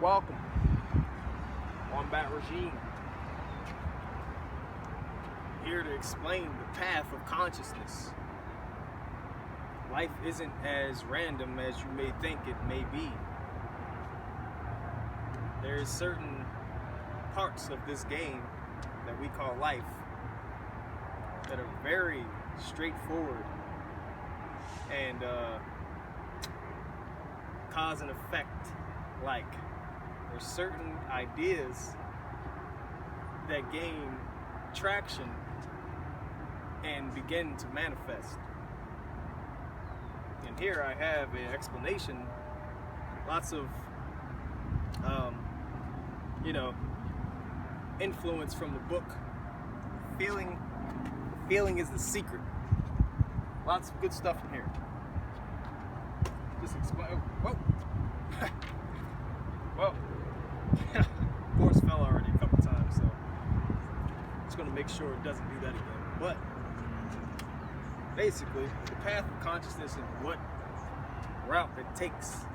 Welcome, Wombat Regime, here to explain the path of consciousness. Life isn't as random as you may think it may be. There's certain parts of this game that we call life that are very straightforward and cause and effect like. There's certain ideas that gain traction and begin to manifest. And here I have an explanation, lots of influence from the book Feeling is the Secret. Lots of good stuff in here. Just explain. Whoa. Whoa. Horse fell already a couple times, so just gonna make sure it doesn't do that again. But basically, the path of consciousness and what route it takes.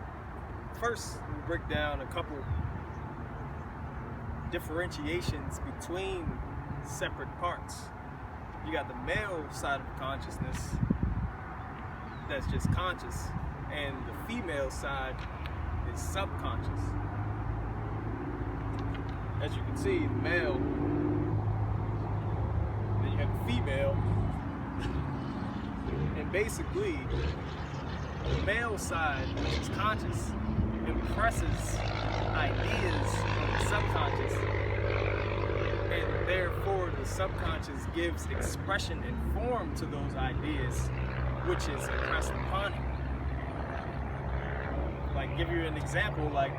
First, we break down a couple differentiations between separate parts. You got the male side of consciousness that's just conscious, and the female side is subconscious. As you can see, the male, then you have the female, and basically the male side, which is conscious, impresses ideas on the subconscious, and therefore the subconscious gives expression and form to those ideas, which is impressed upon him. Like, give you an example, like,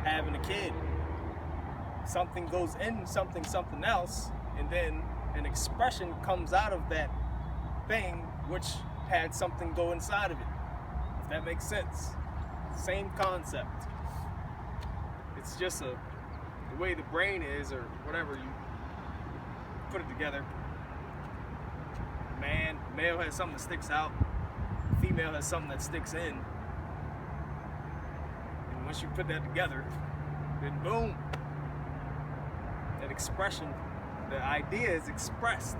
having a kid. Something goes in something else, and then an expression comes out of that thing which had something go inside of it. If that makes sense. Same concept. It's just the way the brain is, or whatever you put it together. Male has something that sticks out. Female has something that sticks in. And once you put that together, then boom. That expression, the idea is expressed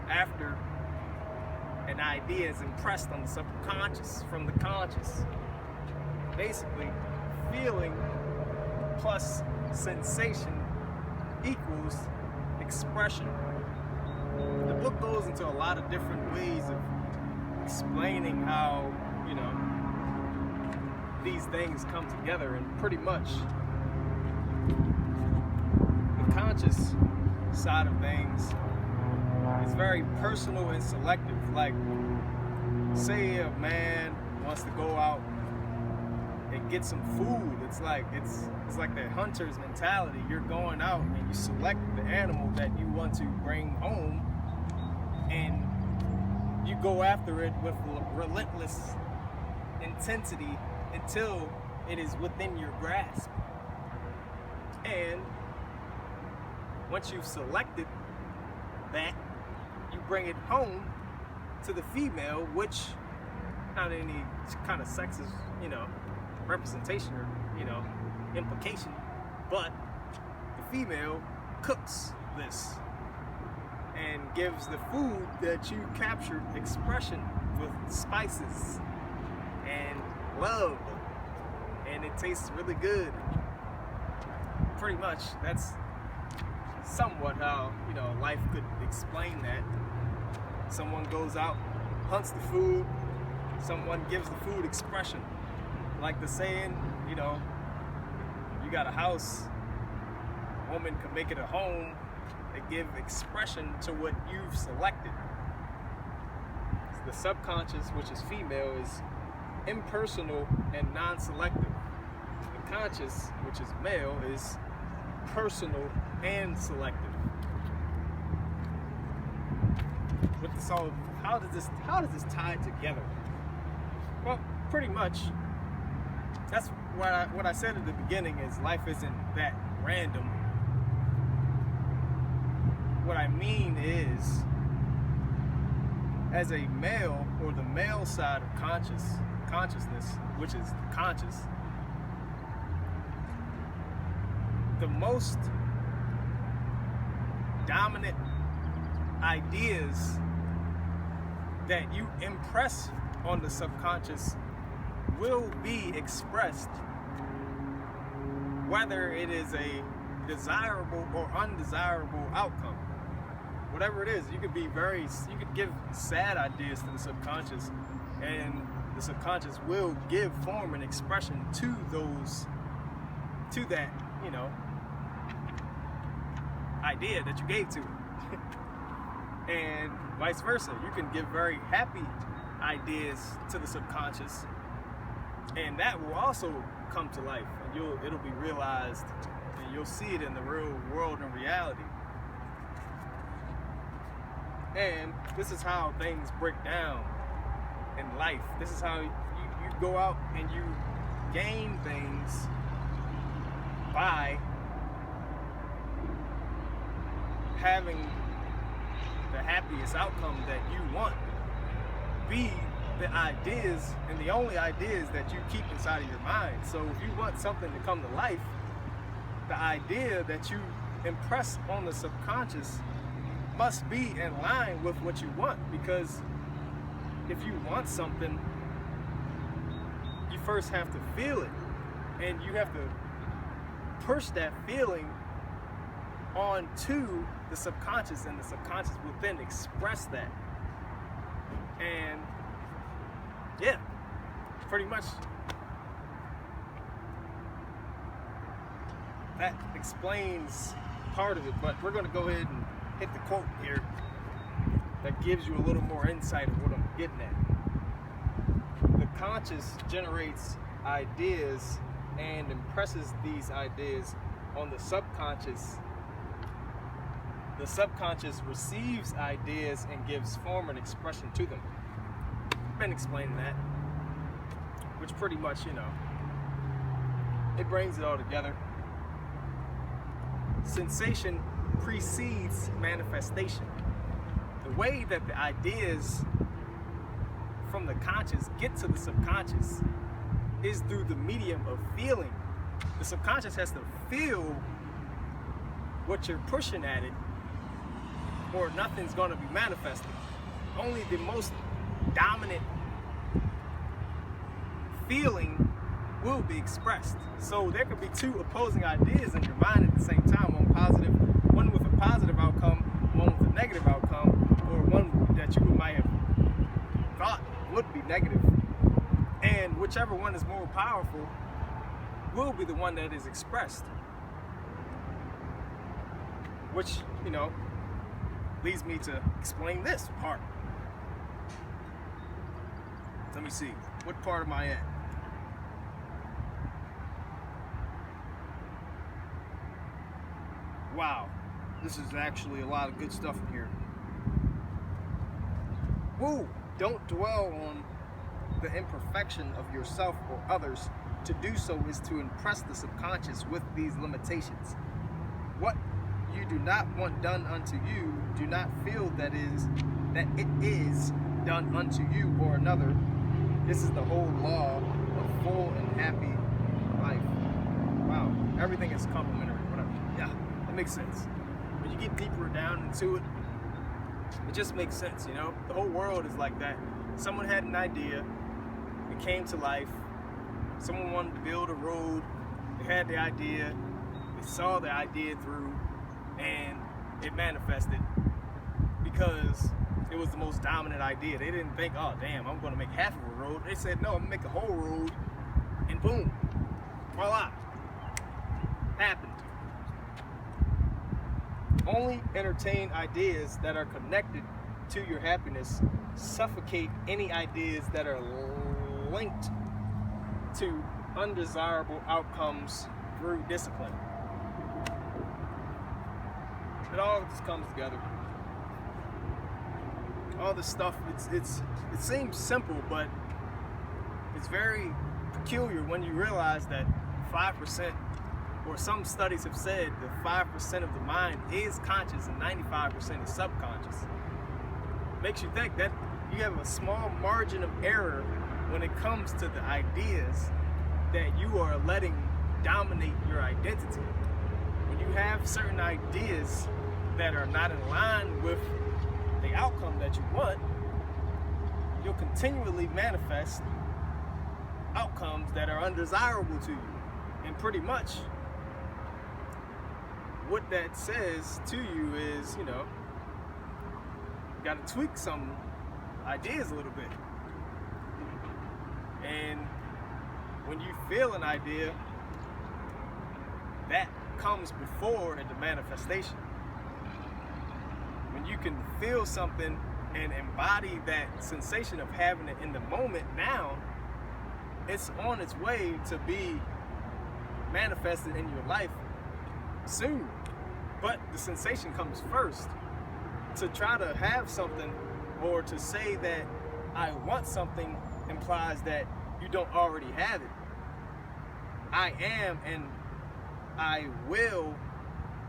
after an idea is impressed on the subconscious from the conscious. Basically, feeling plus sensation equals expression. The book goes into a lot of different ways of explaining how, these things come together, and pretty much the conscious side of things is very personal and selective. Like, say a man wants to go out and get some food. It's like that hunter's mentality. You're going out and you select the animal that you want to bring home, and you go after it with relentless intensity until it is within your grasp. And once you've selected that, you bring it home to the female, which not any kind of sexist, representation or, implication, but the female cooks this and gives the food that you captured expression with spices and love, and it tastes really good. Pretty much, that's somewhat how, life could explain that. Someone goes out, hunts the food, someone gives the food expression. Like the saying, you got a house, a woman can make it a home, they give expression to what you've selected. The subconscious, which is female, is impersonal and non-selective. The conscious, which is male, is personal and selective. With this all, how does this tie together? Well, pretty much, that's what I said at the beginning, is life isn't that random. What I mean is, as a male, or the male side of conscious, consciousness, which is conscious, the most dominant ideas that you impress on the subconscious will be expressed, whether it is a desirable or undesirable outcome. Whatever it is, you could give sad ideas to the subconscious, and the subconscious will give form and expression to that, idea that you gave to it. And vice versa. You can give very happy ideas to the subconscious, and that will also come to life, and it'll be realized, and you'll see it in the real world and reality. And this is how things break down in life. This is how you go out and you gain things by having the happiest outcome that you want be the ideas, and the only ideas that you keep inside of your mind. So if you want something to come to life, the idea that you impress on the subconscious must be in line with what you want, because if you want something, you first have to feel it, and you have to push that feeling onto the subconscious, and the subconscious will then express that. And yeah, pretty much that explains part of it, but we're going to go ahead and hit the quote here that gives you a little more insight of what I'm getting at. The conscious generates ideas and impresses these ideas on the subconscious. The subconscious receives ideas and gives form and expression to them. I've been explaining that, which pretty much, it brings it all together. Sensation precedes manifestation. The way that the ideas from the conscious get to the subconscious is through the medium of feeling. The subconscious has to feel what you're pushing at it, or nothing's going to be manifested. Only the most dominant feeling will be expressed. So there could be two opposing ideas in your mind at the same time, one with a positive outcome, one with a negative outcome, or one that you might have thought would be negative. And whichever one is more powerful will be the one that is expressed. Which, leads me to explain this part. Let me see. What part am I at? Wow. This is actually a lot of good stuff in here. Woo! Don't dwell on the imperfection of yourself or others. To do so is to impress the subconscious with these limitations. What you do not want done unto you, do not feel that it is done unto you or another. This is the whole law of full and happy life. Wow, everything is complementary. Whatever. Yeah, that makes sense. When you get deeper down into it, it just makes sense. The whole world is like that. Someone had an idea, it came to life. Someone wanted to build a road. They had the idea. They saw the idea through. And it manifested because it was the most dominant idea. They didn't think, oh damn, I'm going to make half of a road. They said, no, I'm going to make a whole road, and boom, voila, happened. Only entertain ideas that are connected to your happiness. Suffocate any ideas that are linked to undesirable outcomes through discipline. It all just comes together. All this stuff, it seems simple, but it's very peculiar when you realize that 5%, or some studies have said that 5% of the mind is conscious and 95% is subconscious. Makes you think that you have a small margin of error when it comes to the ideas that you are letting dominate your identity. When you have certain ideas that are not in line with the outcome that you want, you'll continually manifest outcomes that are undesirable to you. And pretty much what that says to you is, you got to tweak some ideas a little bit. And when you feel an idea, that comes before the manifestation. When you can feel something and embody that sensation of having it in the moment now, it's on its way to be manifested in your life soon. But the sensation comes first. To try to have something or to say that I want something implies that you don't already have it. I am and I will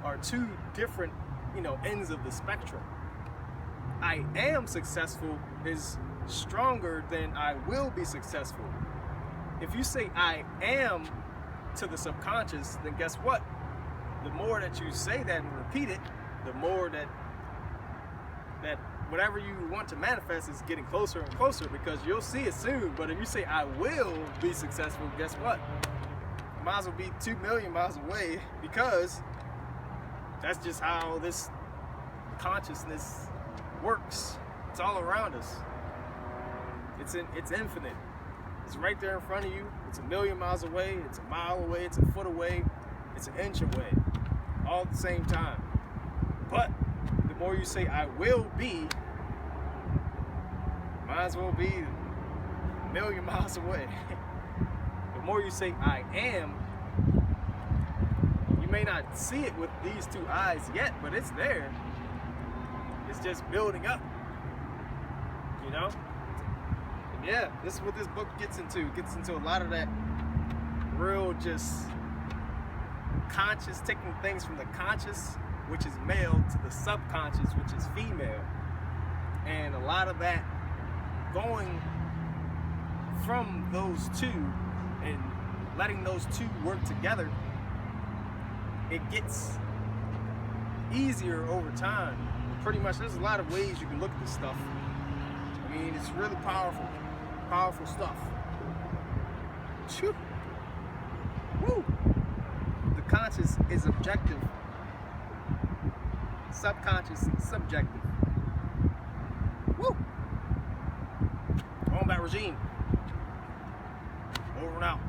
are two different, ends of the spectrum. I am successful is stronger than I will be successful. If you say I am to the subconscious, then guess what? The more that you say that and repeat it, the more that whatever you want to manifest is getting closer and closer, because you'll see it soon. But if you say I will be successful, guess what? You might as well be 2 million miles away, because that's just how this consciousness works. It's all around us. It's infinite. It's right there in front of you. It's 1 million miles away. It's a mile away. It's a foot away. It's an inch away. All at the same time. But the more you say I will be, might as well be 1 million miles away. The more you say I am, you may not see it with these two eyes yet, but it's there. It's just building up, And yeah, this is what this book gets into. It gets into a lot of that real just conscious, taking things from the conscious, which is male, to the subconscious, which is female. And a lot of that going from those two and letting those two work together, it gets easier over time. Pretty much, there's a lot of ways you can look at this stuff. I mean, it's really powerful stuff. Phew. Woo! The conscious is objective. Subconscious is subjective. Woo! On that regime. Over and out.